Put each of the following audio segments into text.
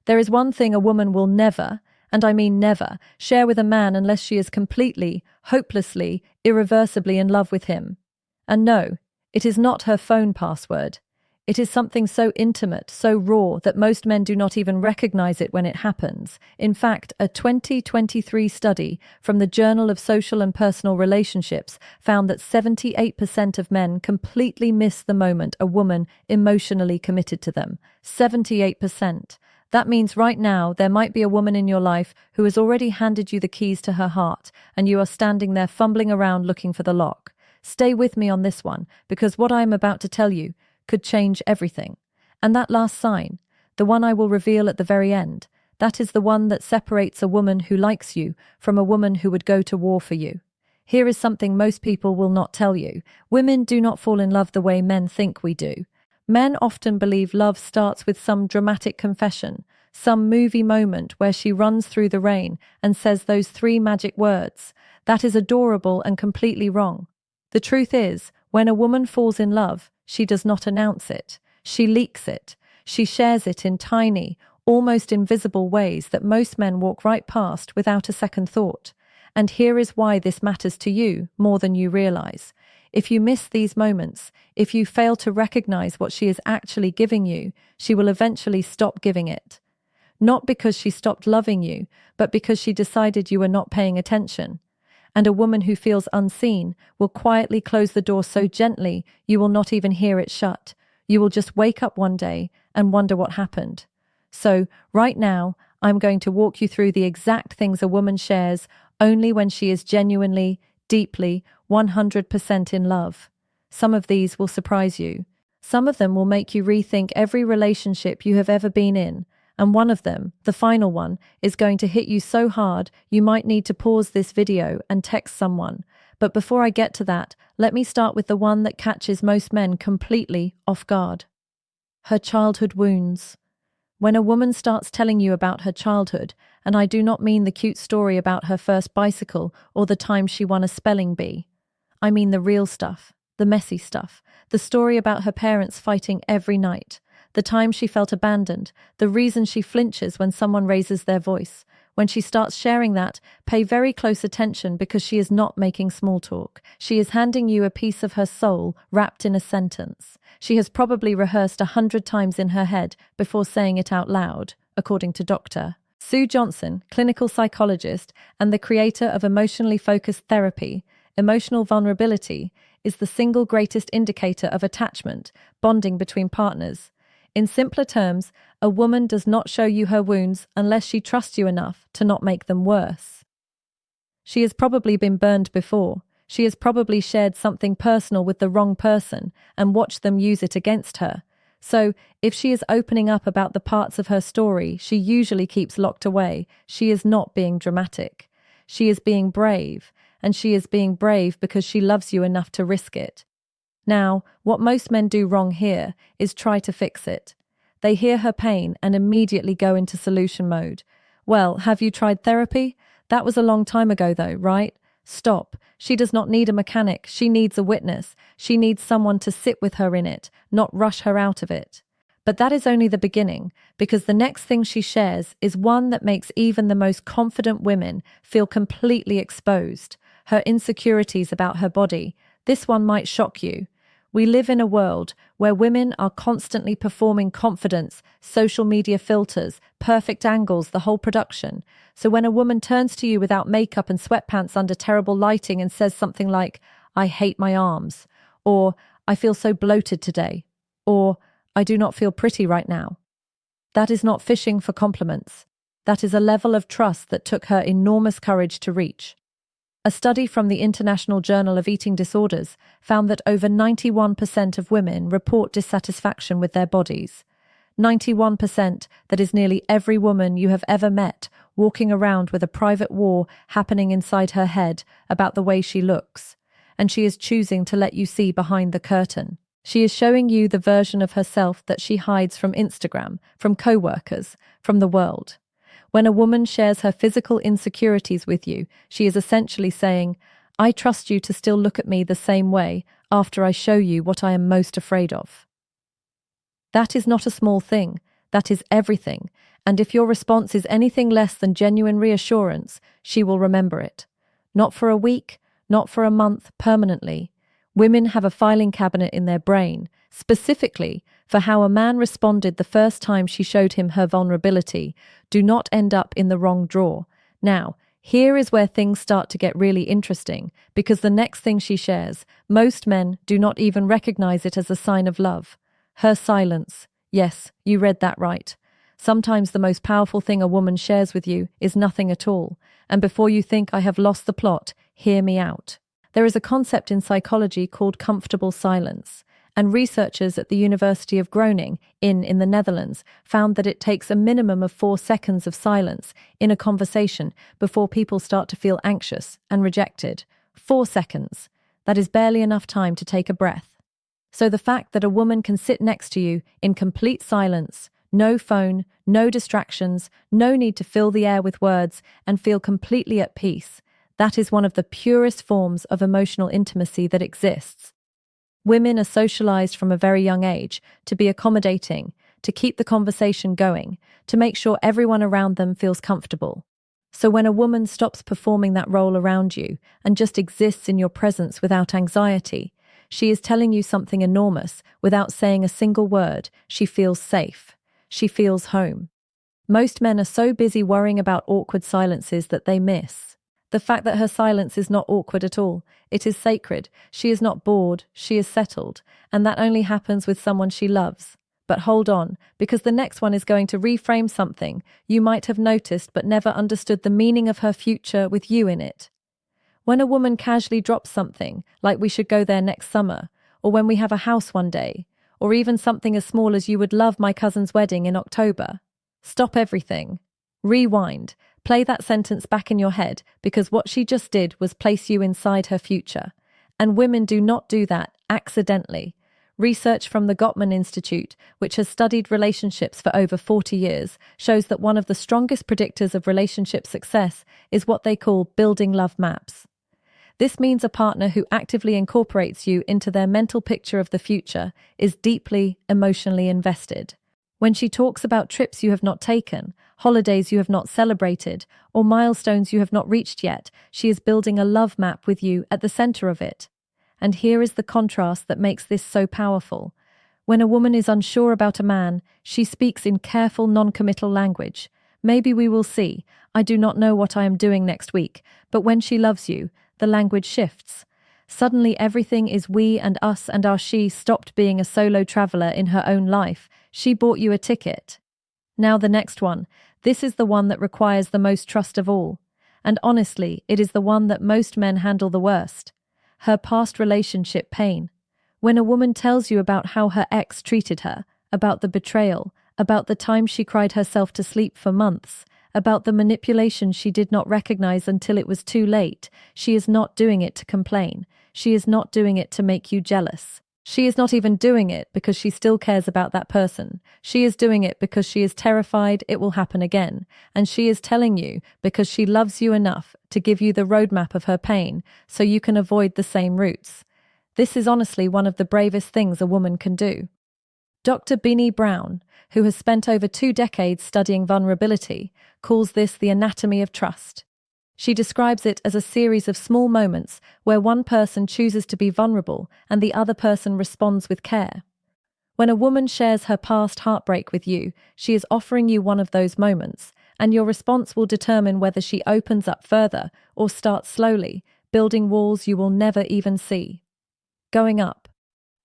There is one thing a woman will never, and I mean never, share with a man unless she is completely, hopelessly, irreversibly in love with him. And no, it is not her phone password. It is something so intimate, so raw, that most men do not even recognize it when it happens. In fact, a 2023 study from the Journal of Social and Personal Relationships found that 78% of men completely miss the moment a woman emotionally committed to them. 78%. That means right now there might be a woman in your life who has already handed you the keys to her heart, and you are standing there fumbling around looking for the lock. Stay with me on this one, because what I am about to tell you could change everything. And that last sign, the one I will reveal at the very end, that is the one that separates a woman who likes you from a woman who would go to war for you. Here is something most people will not tell you. Women do not fall in love the way men think we do. Men often believe love starts with some dramatic confession, some movie moment where she runs through the rain and says those 3 magic words. That is adorable and completely wrong. The truth is, when a woman falls in love, she does not announce it. She leaks it. She shares it in tiny, almost invisible ways that most men walk right past without a second thought. And here is why this matters to you more than you realize. If you miss these moments, if you fail to recognize what she is actually giving you, she will eventually stop giving it. Not because she stopped loving you, but because she decided you were not paying attention. And a woman who feels unseen will quietly close the door so gently you will not even hear it shut. You will just wake up one day and wonder what happened. So, right now, I'm going to walk you through the exact things a woman shares only when she is genuinely, deeply, 100% in love. Some of these will surprise you. Some of them will make you rethink every relationship you have ever been in. And one of them, the final one, is going to hit you so hard you might need to pause this video and text someone. But before I get to that, let me start with the one that catches most men completely off guard. Her childhood wounds. When a woman starts telling you about her childhood, and I do not mean the cute story about her first bicycle or the time she won a spelling bee. I mean the real stuff, the messy stuff, the story about her parents fighting every night, the time she felt abandoned, the reason she flinches when someone raises their voice. When she starts sharing that, pay very close attention because she is not making small talk. She is handing you a piece of her soul wrapped in a sentence. She has probably rehearsed 100 times in her head before saying it out loud, according to Dr. Sue Johnson, clinical psychologist and the creator of emotionally focused therapy. Emotional vulnerability is the single greatest indicator of attachment, bonding between partners. In simpler terms, a woman does not show you her wounds unless she trusts you enough to not make them worse. She has probably been burned before. She has probably shared something personal with the wrong person and watched them use it against her. So, if she is opening up about the parts of her story she usually keeps locked away, she is not being dramatic. She is being brave, and she is being brave because she loves you enough to risk it. Now, what most men do wrong here is try to fix it. They hear her pain and immediately go into solution mode. Well, have you tried therapy? That was a long time ago though, right? Stop. She does not need a mechanic. She needs a witness. She needs someone to sit with her in it, not rush her out of it. But that is only the beginning, because the next thing she shares is one that makes even the most confident women feel completely exposed. Her insecurities about her body. This one might shock you. We live in a world where women are constantly performing confidence, social media filters, perfect angles, the whole production. So when a woman turns to you without makeup and sweatpants under terrible lighting and says something like, "I hate my arms," or "I feel so bloated today," or "I do not feel pretty right now," that is not fishing for compliments. That is a level of trust that took her enormous courage to reach. A study from the International Journal of Eating Disorders found that over 91% of women report dissatisfaction with their bodies. 91%, that is nearly every woman you have ever met, walking around with a private war happening inside her head about the way she looks. And she is choosing to let you see behind the curtain. She is showing you the version of herself that she hides from Instagram, from co-workers, from the world. When a woman shares her physical insecurities with you, she is essentially saying, "I trust you to still look at me the same way after I show you what I am most afraid of." That is not a small thing. That is everything. And if your response is anything less than genuine reassurance, she will remember it. Not for a week, not for a month, permanently. Women have a filing cabinet in their brain, specifically for how a man responded the first time she showed him her vulnerability. Do not end up in the wrong drawer. Now, here is where things start to get really interesting, because the next thing she shares, most men do not even recognize it as a sign of love. Her silence. Yes, you read that right. Sometimes the most powerful thing a woman shares with you is nothing at all. And before you think I have lost the plot, hear me out. There is a concept in psychology called comfortable silence, and researchers at the University of Groningen in the Netherlands found that it takes a minimum of 4 seconds of silence in a conversation before people start to feel anxious and rejected. 4 seconds. That is barely enough time to take a breath. So the fact that a woman can sit next to you in complete silence, no phone, no distractions, no need to fill the air with words, and feel completely at peace, that is one of the purest forms of emotional intimacy that exists. Women are socialized from a very young age to be accommodating, to keep the conversation going, to make sure everyone around them feels comfortable. So when a woman stops performing that role around you and just exists in your presence without anxiety, she is telling you something enormous without saying a single word. She feels safe. She feels home. Most men are so busy worrying about awkward silences that they miss the fact that her silence is not awkward at all. It is sacred. She is not bored. She is settled. And that only happens with someone she loves. But hold on, because the next one is going to reframe something you might have noticed but never understood the meaning of her future with you in it. When a woman casually drops something, like we should go there next summer, or when we have a house one day, or even something as small as you would love my cousin's wedding in October, stop everything. Rewind. Play that sentence back in your head, because what she just did was place you inside her future. And women do not do that accidentally. Research from the Gottman Institute, which has studied relationships for over 40 years, shows that one of the strongest predictors of relationship success is what they call building love maps. This means a partner who actively incorporates you into their mental picture of the future is deeply emotionally invested. When she talks about trips you have not taken, holidays you have not celebrated, or milestones you have not reached yet, she is building a love map with you at the center of it. And here is the contrast that makes this so powerful. When a woman is unsure about a man, she speaks in careful, non-committal language. Maybe we will see. I do not know what I am doing next week. But when she loves you, the language shifts. Suddenly everything is we and us, and our she stopped being a solo traveler in her own life. She bought you a ticket. Now the next one. This is the one that requires the most trust of all. And honestly, it is the one that most men handle the worst. Her past relationship pain. When a woman tells you about how her ex treated her, about the betrayal, about the time she cried herself to sleep for months, about the manipulation she did not recognize until it was too late, she is not doing it to complain. She is not doing it to make you jealous. She is not even doing it because she still cares about that person. She is doing it because she is terrified it will happen again. And she is telling you because she loves you enough to give you the roadmap of her pain so you can avoid the same routes. This is honestly one of the bravest things a woman can do. Dr. Brené Brown, who has spent over 2 decades studying vulnerability, calls this the anatomy of trust. She describes it as a series of small moments where one person chooses to be vulnerable and the other person responds with care. When a woman shares her past heartbreak with you, she is offering you one of those moments, and your response will determine whether she opens up further or starts slowly, building walls you will never even see. Going up.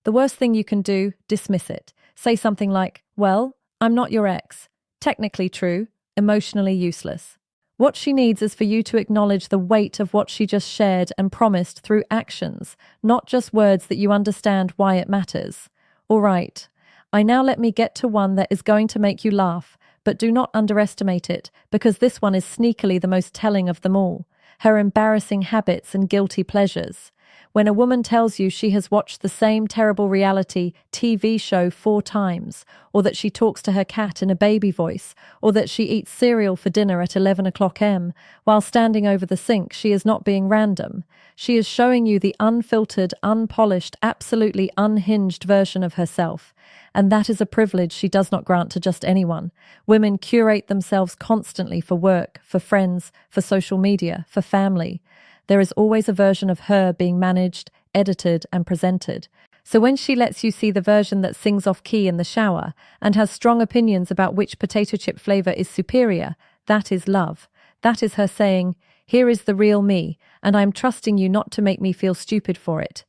The worst thing you can do, dismiss it. Say something like, "Well, I'm not your ex." Technically true, emotionally useless. What she needs is for you to acknowledge the weight of what she just shared and promised through actions, not just words that you understand why it matters. All right, now let me get to one that is going to make you laugh, but do not underestimate it, because this one is sneakily the most telling of them all. Her embarrassing habits and guilty pleasures. When a woman tells you she has watched the same terrible reality TV show 4 times, or that she talks to her cat in a baby voice, or that she eats cereal for dinner at 11 o'clock m, while standing over the sink, she is not being random. She is showing you the unfiltered, unpolished, absolutely unhinged version of herself. And that is a privilege she does not grant to just anyone. Women curate themselves constantly for work, for friends, for social media, for family. There is always a version of her being managed, edited, and presented. So when she lets you see the version that sings off key in the shower and has strong opinions about which potato chip flavor is superior, that is love. That is her saying, "Here is the real me, and I am trusting you not to make me feel stupid for it."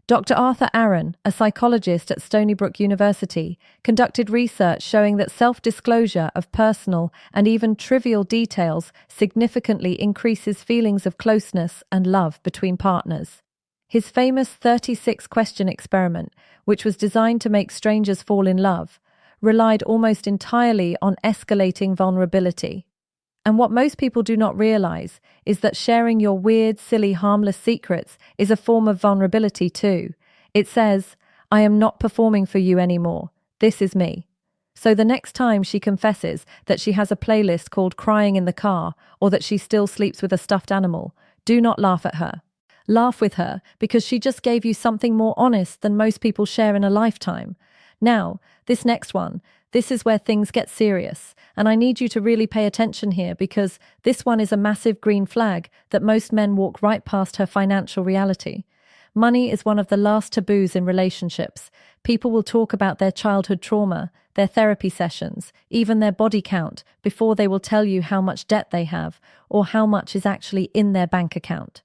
Dr. Arthur Aaron, a psychologist at Stony Brook University, conducted research showing that self-disclosure of personal and even trivial details significantly increases feelings of closeness and love between partners. His famous 36-question experiment, which was designed to make strangers fall in love, relied almost entirely on escalating vulnerability. And what most people do not realize is that sharing your weird, silly, harmless secrets is a form of vulnerability too. It says, "I am not performing for you anymore. This is me." So the next time she confesses that she has a playlist called Crying in the Car, or that she still sleeps with a stuffed animal, do not laugh at her. Laugh with her because she just gave you something more honest than most people share in a lifetime. Now, this next one, this is where things get serious, and I need you to really pay attention here because this one is a massive green flag that most men walk right past her financial reality. Money is one of the last taboos in relationships. People will talk about their childhood trauma, their therapy sessions, even their body count before they will tell you how much debt they have or how much is actually in their bank account.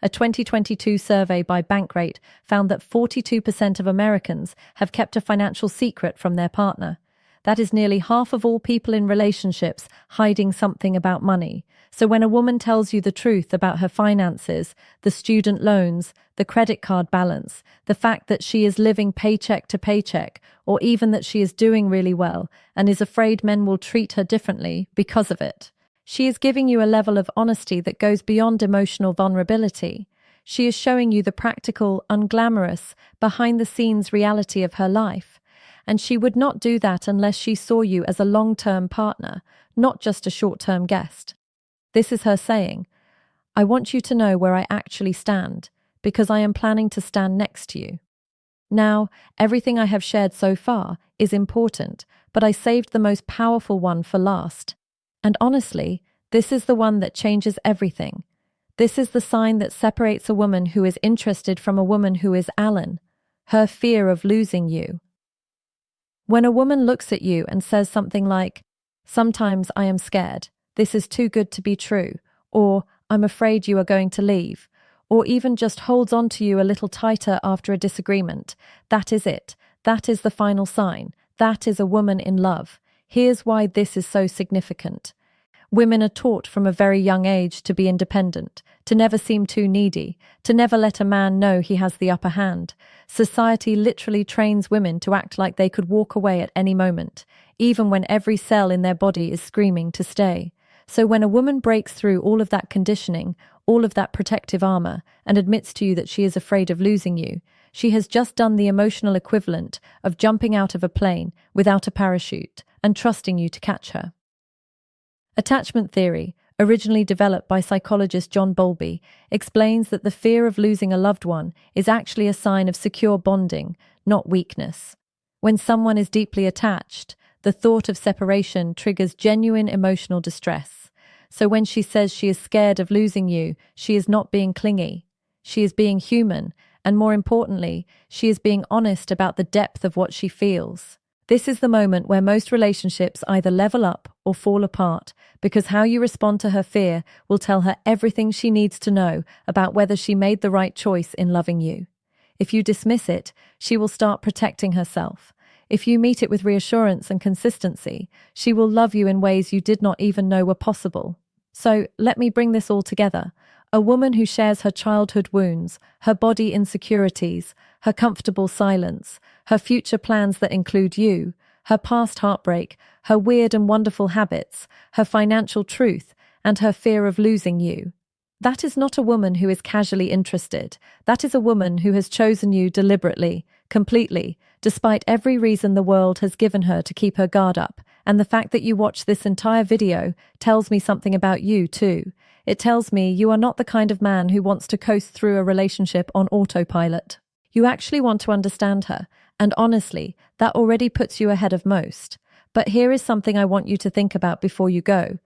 A 2022 survey by Bankrate found that 42% of Americans have kept a financial secret from their partner. That is nearly half of all people in relationships hiding something about money. So when a woman tells you the truth about her finances, the student loans, the credit card balance, the fact that she is living paycheck to paycheck, or even that she is doing really well and is afraid men will treat her differently because of it, she is giving you a level of honesty that goes beyond emotional vulnerability. She is showing you the practical, unglamorous, behind-the-scenes reality of her life. And she would not do that unless she saw you as a long-term partner, not just a short-term guest. This is her saying, "I want you to know where I actually stand, because I am planning to stand next to you." Now, everything I have shared so far is important, but I saved the most powerful one for last. And honestly, this is the one that changes everything. This is the sign that separates a woman who is interested from a woman who is Alan, her fear of losing you. When a woman looks at you and says something like, "Sometimes I am scared, this is too good to be true," or "I'm afraid you are going to leave," or even just holds on to you a little tighter after a disagreement, that is it. That is the final sign. That is a woman in love. Here's why this is so significant. Women are taught from a very young age to be independent, to never seem too needy, to never let a man know he has the upper hand. Society literally trains women to act like they could walk away at any moment, even when every cell in their body is screaming to stay. So when a woman breaks through all of that conditioning, all of that protective armor, and admits to you that she is afraid of losing you, she has just done the emotional equivalent of jumping out of a plane without a parachute and trusting you to catch her. Attachment theory, originally developed by psychologist John Bowlby, explains that the fear of losing a loved one is actually a sign of secure bonding, not weakness. When someone is deeply attached, the thought of separation triggers genuine emotional distress. So when she says she is scared of losing you, she is not being clingy. She is being human, and more importantly, she is being honest about the depth of what she feels. This is the moment where most relationships either level up or fall apart, because how you respond to her fear will tell her everything she needs to know about whether she made the right choice in loving you. If you dismiss it, she will start protecting herself. If you meet it with reassurance and consistency, she will love you in ways you did not even know were possible. So, let me bring this all together. A woman who shares her childhood wounds, her body insecurities, her comfortable silence, her future plans that include you, her past heartbreak, her weird and wonderful habits, her financial truth, and her fear of losing you. That is not a woman who is casually interested. That is a woman who has chosen you deliberately, completely, despite every reason the world has given her to keep her guard up. And the fact that you watch this entire video tells me something about you too. It tells me you are not the kind of man who wants to coast through a relationship on autopilot. You actually want to understand her, and honestly, that already puts you ahead of most. But here is something I want you to think about before you go.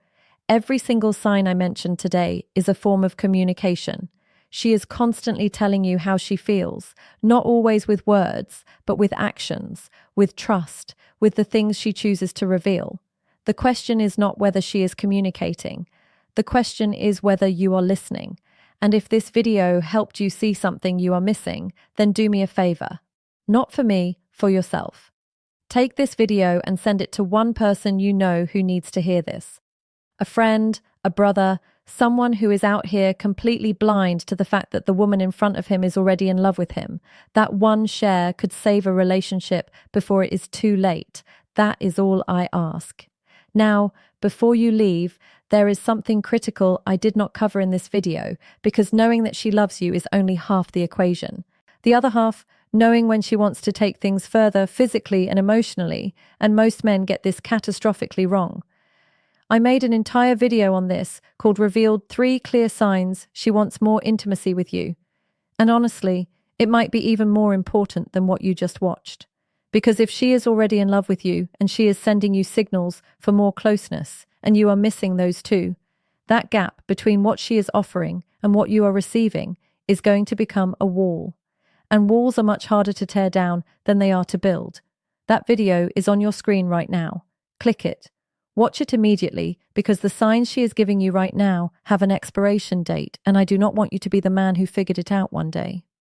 Every single sign I mentioned today is a form of communication. She is constantly telling you how she feels, not always with words, but with actions, with trust, with the things she chooses to reveal. The question is not whether she is communicating. The question is whether you are listening. And if this video helped you see something you are missing, then do me a favor. Not for me, for yourself. Take this video and send it to one person you know who needs to hear this. A friend, a brother, someone who is out here completely blind to the fact that the woman in front of him is already in love with him. That one share could save a relationship before it is too late. That is all I ask. Now, before you leave, there is something critical I did not cover in this video, because knowing that she loves you is only half the equation. The other half, knowing when she wants to take things further physically and emotionally, and most men get this catastrophically wrong. I made an entire video on this called Revealed 3 Clear Signs She Wants More Intimacy with You. And honestly, it might be even more important than what you just watched. Because if she is already in love with you and she is sending you signals for more closeness, and you are missing those two, that gap between what she is offering and what you are receiving is going to become a wall. And walls are much harder to tear down than they are to build. That video is on your screen right now. Click it. Watch it immediately, because the signs she is giving you right now have an expiration date, and I do not want you to be the man who figured it out one day.